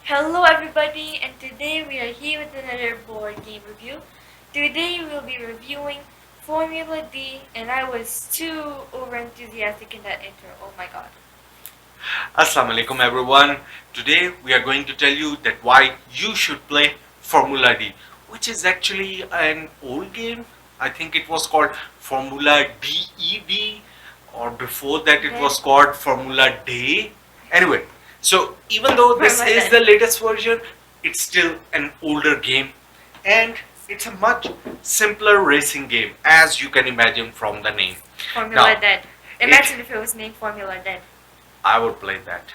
Hello everybody, and today we are here with another board game review. Today we'll be reviewing Formula D, and I was too over enthusiastic in that intro. Oh my god. Assalamu alaikum everyone. Today we are going to tell you that why you should play Formula D, which is actually an old game. I think it was called Formula DED, or before that it was called Formula Day. Anyway, so even though this Formula is Day. the latest version, it's still an older game, and it's a much simpler racing game, as you can imagine from the name. Formula Now, Dead. Imagine if it was named Formula Dead. I would play that.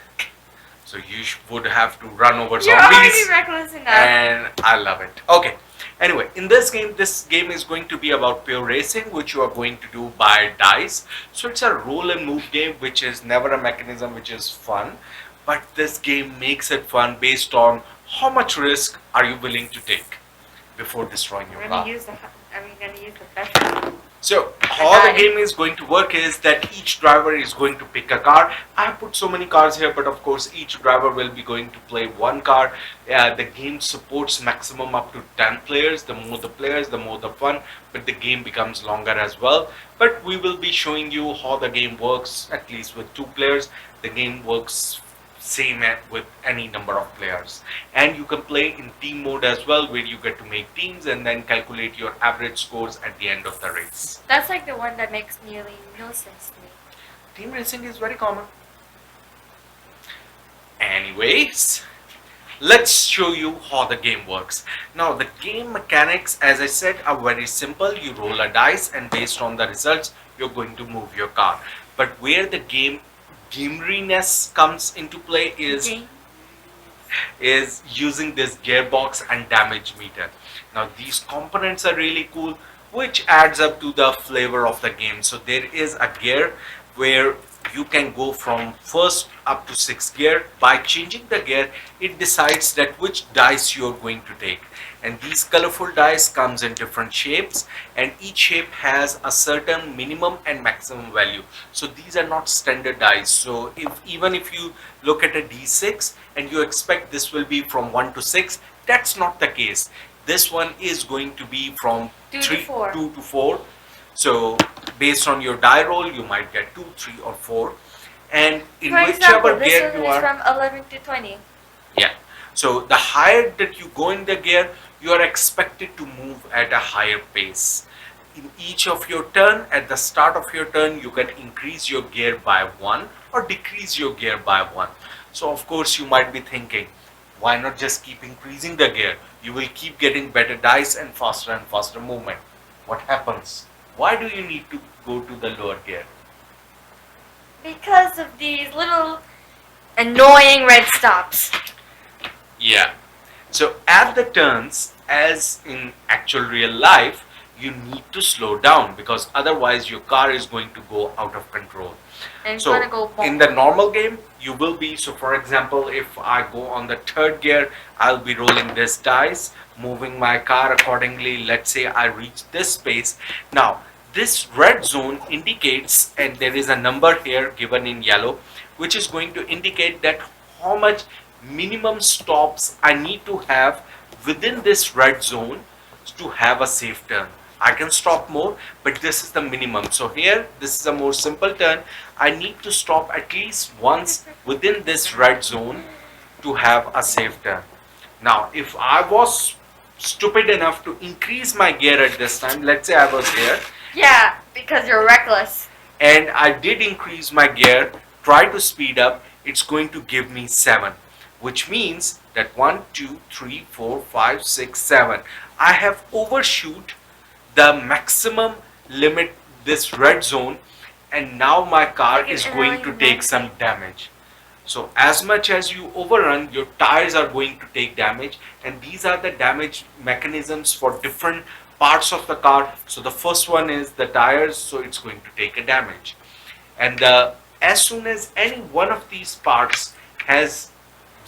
So you would have to run over You're already zombies, reckless enough. and I love it. Okay. Anyway, in this game is going to be about pure racing, which you are going to do by dice. So it's a roll and move game, which is never a mechanism, which is fun. But this game makes it fun based on how much risk are you willing to take before destroying your I'm car. gonna use the best one. So how the game is going to work is that each driver is going to pick a car. I have put so many cars here, but of course each driver will be going to play one car. The game supports maximum up to 10 players. The more the players, the more the fun, but the game becomes longer as well. But we will be showing you how the game works, at least with 2 players. The game works same with any number of players, and you can play in team mode as well, where you get to make teams and then calculate your average scores at the end of the race. That's like the one that makes nearly no sense to me. Team racing is very common. Anyways, let's show you how the game works. Now the game mechanics, as I said, are very simple. You roll a dice, and based on the results you're going to move your car. But where the gameriness comes into play is using this gearbox and damage meter. Now these components are really cool, which adds up to the flavor of the game. So there is a gear where you can go from first up to 6th gear. By changing the gear, it decides that which dice you're going to take, and these colorful dice comes in different shapes, and each shape has a certain minimum and maximum value. So these are not standard dice. So even if you look at a d6 and you expect this will be from 1 to 6, that's not the case. This one is going to be from 2 to 4. So based on your die roll, you might get 2, 3 or 4, and in For whichever example, this gear one you is are. from 11 to 20. Yeah. So the higher that you go in the gear, you are expected to move at a higher pace. In each of your turn, at the start of your turn, you can increase your gear by 1 or decrease your gear by 1. So of course you might be thinking, why not just keep increasing the gear? You will keep getting better dice and faster movement. What happens? Why do you need to go to the lower gear? Because of these little annoying red stops. Yeah. So at the turns, as in actual real life, you need to slow down, because otherwise your car is going to go out of control. And it's So gonna go in the normal game, you will be, so for example, if I go on the 3rd gear, I'll be rolling this dice, moving my car accordingly. Let's say I reach this space. Now this red zone indicates, and there is a number here given in yellow, which is going to indicate that how much minimum stops I need to have within this red zone to have a safe turn. I can stop more, but this is the minimum. So here, this is a more simple turn. I need to stop at least once within this red zone to have a safe turn. Now, if I was stupid enough to increase my gear at this time, let's say I was here, Yeah, because you're reckless. and I did increase my gear, try to speed up, it's going to give me 7, which means that 1, 2, 3, 4, 5, 6, 7. I have overshoot the maximum limit, this red zone, and now my car Like an is going to annoying take some damage. So as much as you overrun, your tires are going to take damage, and these are the damage mechanisms for different parts of the car. So the first one is the tires, so it's going to take a damage, and as soon as any one of these parts has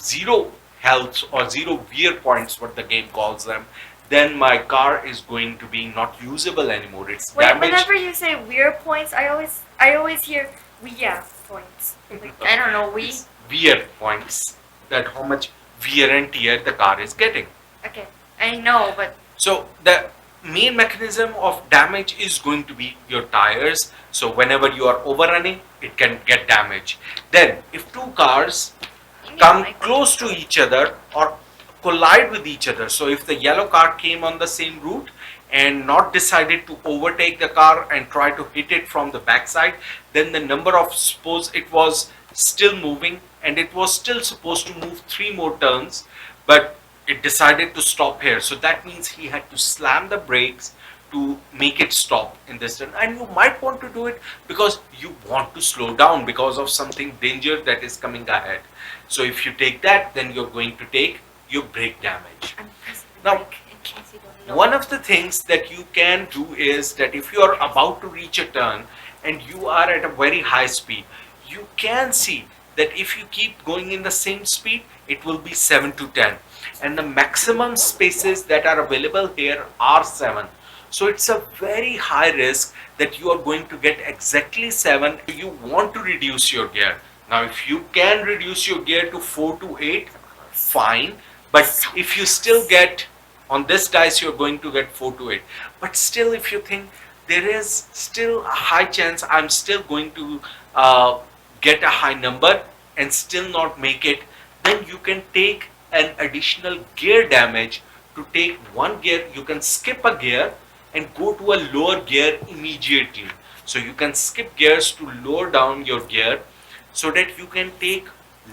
0 health or 0 wear points, what the game calls them, then my car is going to be not usable anymore. It's damaged. Whenever you say weird points, I always hear weird points. Like, I don't know, we. It's wear points, that how much wear and tear the car is getting. Okay, I know, but So the main mechanism of damage is going to be your tires. So whenever you are overrunning, it can get damaged. Then if two cars you need come a mic. close to each other or collide with each other, so if the yellow car came on the same route and not decided to overtake the car and try to hit it from the backside, then the number of, suppose it was still moving and it was still supposed to move 3 more turns, but it decided to stop here. So that means he had to slam the brakes to make it stop in this turn. And you might want to do it because you want to slow down because of something danger that is coming ahead. So if you take that, then you're going to take your brake damage. I'm pressing the Now, mic in case you don't know. One of the things that you can do is that if you are about to reach a turn and you are at a very high speed, you can see that if you keep going in the same speed, it will be 7 to 10. And the maximum spaces that are available here are 7. So it's a very high risk that you are going to get exactly 7. You want to reduce your gear. Now, if you can reduce your gear to 4 to 8, fine. But if you still get on this dice, you're going to get 4 to 8. But still, if you think there is still a high chance I'm still going to get a high number and still not make it, then you can take an additional gear damage. To take one gear, you can skip a gear and go to a lower gear immediately. So you can skip gears to lower down your gear so that you can take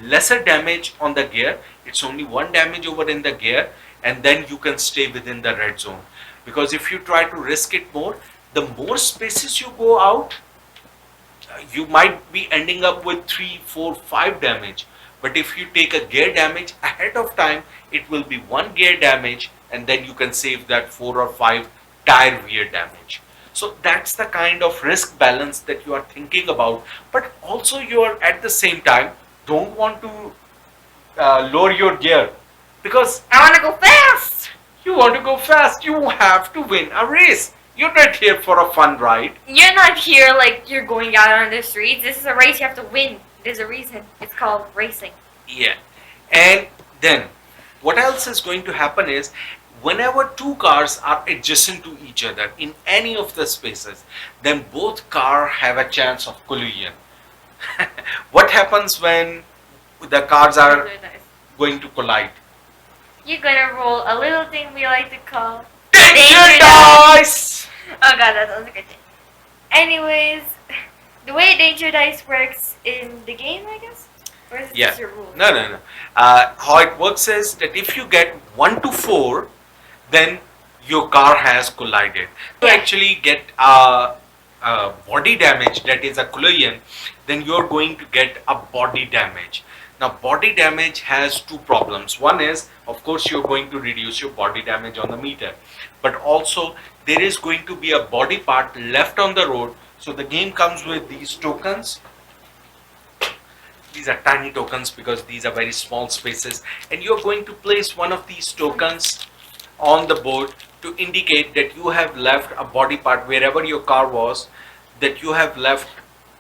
lesser damage on the gear. It's only one damage over in the gear, and then you can stay within the red zone. Because if you try to risk it more, the more spaces you go out, you might be ending up with 3, 4, 5 damage. But if you take a gear damage ahead of time, it will be one gear damage, and then you can save that 4 or 5 tire wear damage. So that's the kind of risk balance that you are thinking about. But also you are at the same time don't want to lower your gear because I want to go fast. you want to go fast. You have to win a race. You're not here for a fun ride. You're not here like you're going out on the streets. This is a race you have to win. There's a reason. It's called racing. Yeah. And then what else is going to happen is whenever two cars are adjacent to each other in any of the spaces, then both cars have a chance of collision. What happens when the cars are going to collide? You're gonna roll a little thing we like to call Danger dice! Oh god, that sounds good. Anyways, the way Danger Dice works in the game, I guess? Or is it Yeah. just your rule? No. How it works is that if you get 1 to 4, then your car has collided. To Yeah. actually get body damage, that is a collision, then you're going to get a body damage. Now, body damage has two problems. One is, of course, you're going to reduce your body damage on the meter, but also there is going to be a body part left on the road. So the game comes with these tokens. These are tiny tokens because these are very small spaces, and you're going to place one of these tokens on the board to indicate that you have left a body part wherever your car was, that you have left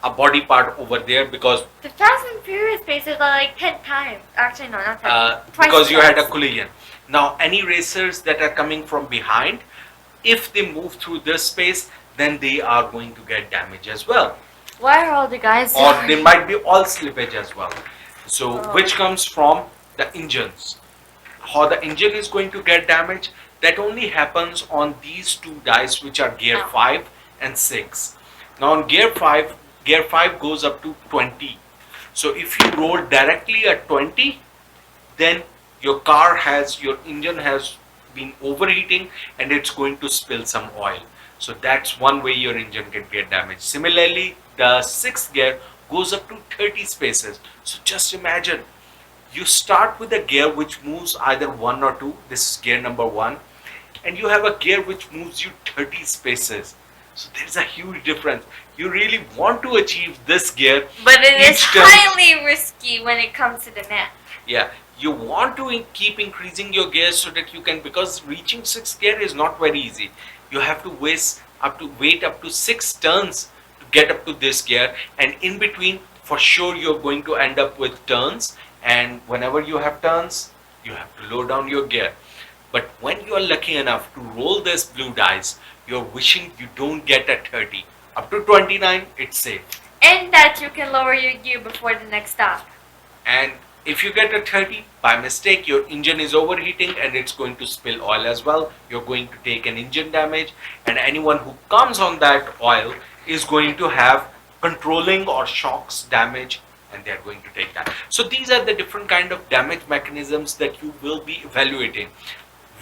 a body part over there because The Fast and Furious spaces are like 10 times. Actually, no, not 10. Twice because you the had a size. collision. Now, any racers that are coming from behind, if they move through this space, then they are going to get damage as well. Why are all the guys Or dying? there might be all slippage as well. So, Oh. which comes from the engines. How the engine is going to get damage, that only happens on these two dice, which are gear Oh. 5 and 6. Now, on gear 5 goes up to 20. So, if you roll directly at 20, then your engine has been overheating and it's going to spill some oil. So that's one way your engine can get damaged. Similarly, the sixth gear goes up to 30 spaces. So just imagine, you start with a gear which moves either 1 or 2. This is gear number 1. And you have a gear which moves you 30 spaces. So there's a huge difference. You really want to achieve this gear. But it is each turn. highly risky when it comes to the map. Yeah, you want to keep increasing your gears so that you can, because reaching 6th gear is not very easy. You have to wait up to 6 turns to get up to this gear, and in between, for sure, you're going to end up with turns. And whenever you have turns, You have to lower down your gear. But when you are lucky enough to roll this blue dice, you're wishing you don't get a 30. Up to 29, it's safe. And that you can lower your gear before the next stop. And if you get a 30, by mistake, your engine is overheating and it's going to spill oil as well. You're going to take an engine damage, and anyone who comes on that oil is going to have controlling or shocks damage, and they're going to take that. So these are the different kind of damage mechanisms that you will be evaluating.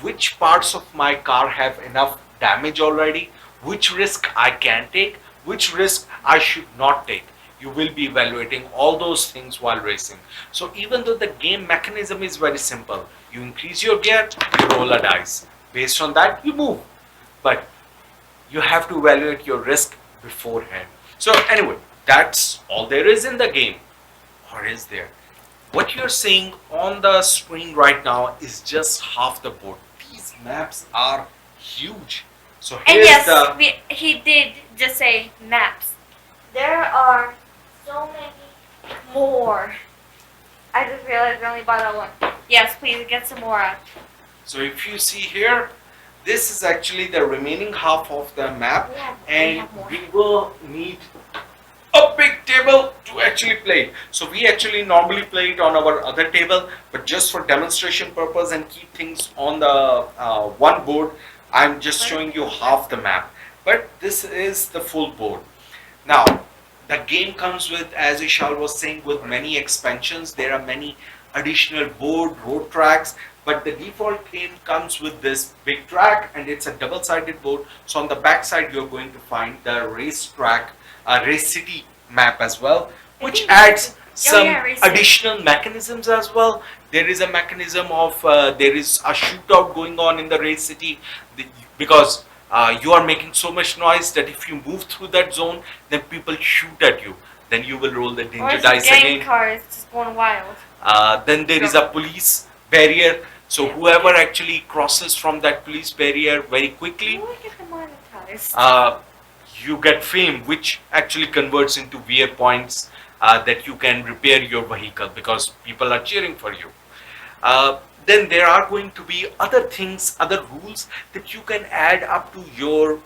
Which parts of my car have enough damage already, which risk I can take, which risk I should not take. You will be evaluating all those things while racing. So even though the game mechanism is very simple, you increase your gear, you roll a dice. Based on that, you move. But you have to evaluate your risk beforehand. So anyway, that's all there is in the game. Or is there? What you're seeing on the screen right now is just half the board. These maps are huge. So And here's yes, the he did just say maps. There are so many more. I just realized we only bought that one. Yes, please get some more out. So if you see here, this is actually the remaining half of the map, and we will need a big table to actually play it. So we actually normally play it on our other table, but just for demonstration purpose and keep things on the one board, I'm just showing you half the map. But this is the full board. Now, the game comes with, as Ishal was saying, with many expansions. There are many additional board, road tracks, but the default game comes with this big track, and it's a double-sided board. So on the back side, you're going to find the race track, race city map as well, which adds some additional mechanisms as well. There is a mechanism of, there is a shootout going on in the race city, because you are making so much noise that if you move through that zone, then people shoot at you. Then you will roll the danger dice again. Car is just going wild. Then there is a police barrier. So whoever actually crosses from that police barrier very quickly, you get fame, which actually converts into VA points that you can repair your vehicle because people are cheering for you. Then there are going to be other things, other rules that you can add up to your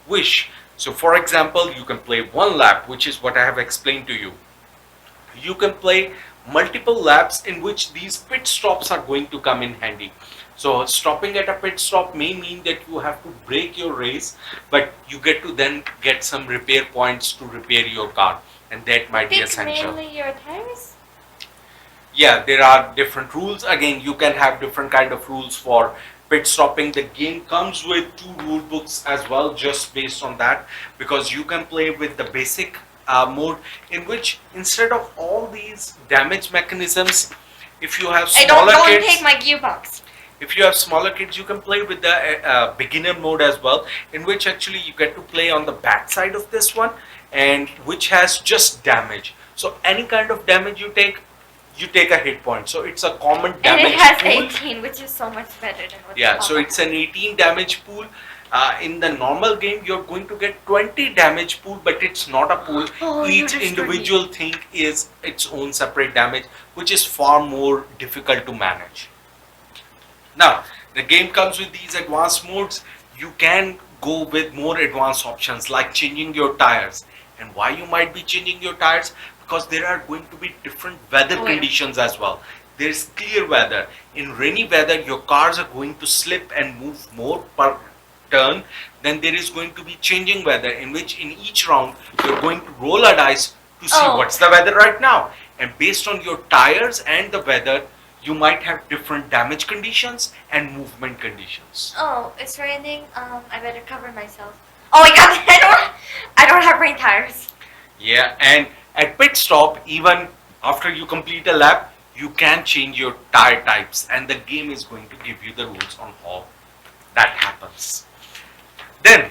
wish. So for example, you can play one lap, which is what I have explained to you. You can play multiple laps in which these pit stops are going to come in handy. So stopping at a pit stop may mean that you have to break your race, but you get to then get some repair points to repair your car, and that might be essential. Mainly your tires? Yeah, there are different rules. Again, you can have different kind of rules for pit stopping. The game comes with 2 rule books as well, just based on that, because you can play with the basic mode, in which instead of all these damage mechanisms, if you have smaller kids, take my gearbox. If you have smaller kids, you can play with the beginner mode as well, in which actually you get to play on the back side of this one, and which has just damage. So any kind of damage you take a hit point. So it's a common damage And it has pool. 18, which is so much better than what Yeah, so it's an 18 damage pool. In the normal game, you're going to get 20 damage pool, but it's not a pool. Each individual thing is its own separate damage, which is far more difficult to manage. Now, the game comes with these advanced modes. You can go with more advanced options like changing your tires. And why you might be changing your tires? Because there are going to be different weather conditions as well. There is clear weather. In rainy weather, your cars are going to slip and move more per turn. Then there is going to be changing weather, in which in each round you're going to roll a dice to see what's the weather right now. And based on your tires and the weather, you might have different damage conditions and movement conditions. Oh, it's raining. I better cover myself. Oh my god, I don't have rain tires. Yeah, and at pit stop, even after you complete a lap, you can change your tire types, and the game is going to give you the rules on how that happens. Then,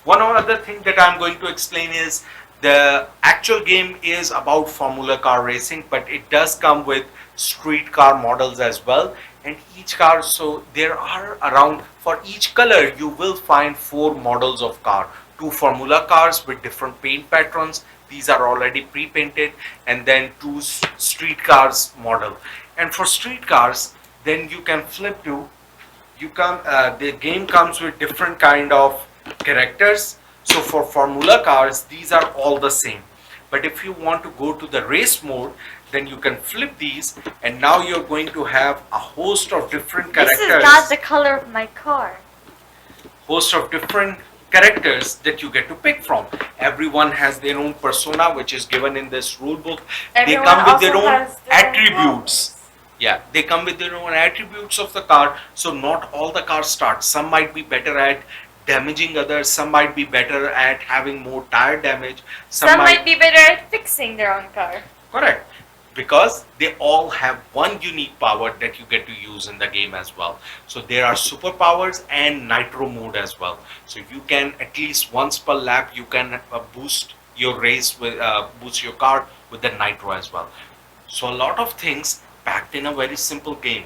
one other thing that I'm going to explain is the actual game is about Formula car racing, but it does come with street car models as well. And each car, so there are around, for each color, you will find 4 models of car. 2 Formula cars with different paint patterns. These are already pre-painted, and then 2 street cars model. And for street cars, then you can flip to, you come the game comes with different kind of characters. So for formula cars, these are all the same, but if you want to go to the race mode, then you can flip these, and now you're going to have a host of different This characters, is not the color of my car. host of different characters that you get to pick from. Everyone has their own persona, which is given in this rule book. Everyone They come with their also own has their own attributes. powers. Yeah, they come with their own attributes of the car. So not all the cars start. Some might be better at damaging others. Some might be better at having more tire damage. Some might be better at fixing their own car. Correct. Because they all have one unique power that you get to use in the game as well. So there are superpowers and nitro mode as well. So you can at least once per lap you can boost your race with boost your car with the nitro as well. So a lot of things packed in a very simple game.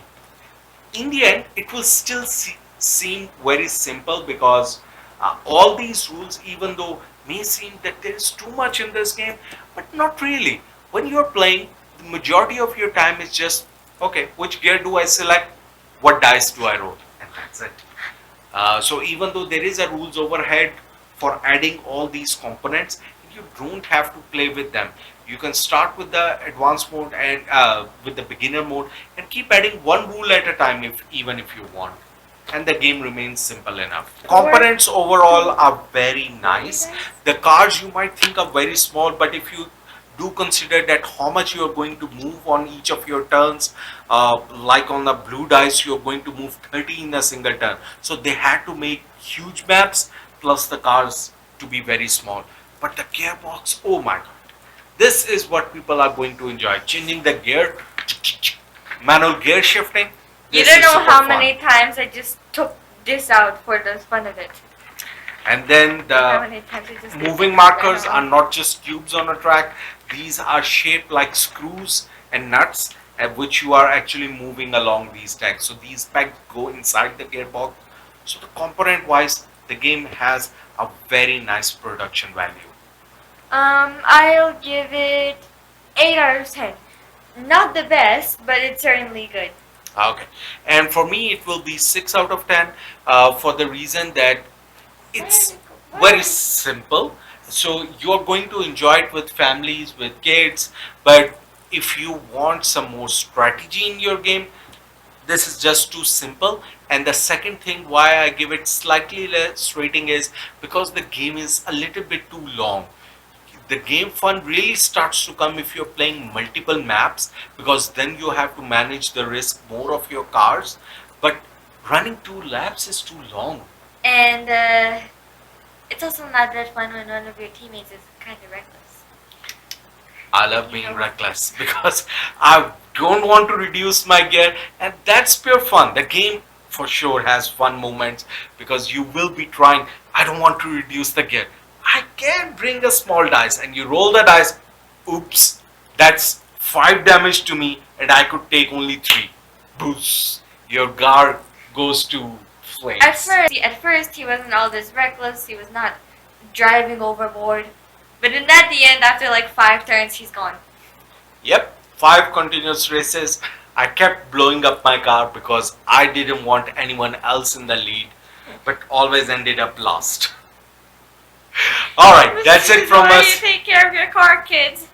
In the end, it will still seem very simple because all these rules, even though may seem that there is too much in this game, but not really. When you're playing, the majority of your time is just, okay, which gear do I select, what dice do I roll, and that's it. So even though there is a rules overhead for adding all these components, you don't have to play with them. You can start with the advanced mode and with the beginner mode and keep adding one rule at a time if you want, and the game remains simple enough. Components overall are very nice. The cars you might think are very small, but if you do consider that how much you are going to move on each of your turns, like on the blue dice you are going to move 30 in a single turn, so they had to make huge maps plus the cars to be very small. But the gearbox, oh my god, this is what people are going to enjoy. Changing the gear, manual gear shifting. You This don't is know super how fun. many times I just took this out for the fun of it. And then How the many times I just moving markers are not just cubes on a track. These are shaped like screws and nuts, which you are actually moving along these tracks. So these pegs go inside the gearbox. So the component wise, the game has a very nice production value. I'll give it 8 out of 10. Not the best, but it's certainly good. Okay. And for me, it will be 6 out of 10 for the reason that it's very simple. So you're going to enjoy it with families, with kids. But if you want some more strategy in your game, this is just too simple. And the second thing why I give it slightly less rating is because the game is a little bit too long. The game fun really starts to come if you're playing multiple maps, because then you have to manage the risk more of your cars. But running 2 laps is too long. And it's also not that fun when one of your teammates is kind of reckless. I love being reckless because I don't want to reduce my gear, and that's pure fun. The game for sure has fun moments because you will be trying, I don't want to reduce the gear. I can bring a small dice, and you roll the dice. Oops, that's 5 damage to me, and I could take only 3. Boost. Your guard goes to flames. At first, he wasn't all this reckless. He was not driving overboard. But then at the end, after like 5 turns, he's gone. Yep, 5 continuous races. I kept blowing up my car because I didn't want anyone else in the lead, but always ended up last. Alright, that's it from Why us. you take care of your car, kids?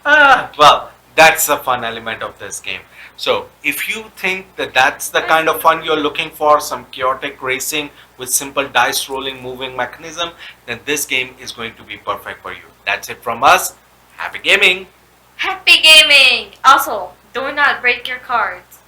Well, that's the fun element of this game. So, if you think that that's the kind of fun you're looking for, some chaotic racing with simple dice rolling moving mechanism, then this game is going to be perfect for you. That's it from us. Happy gaming! Happy gaming! Also, do not break your cards.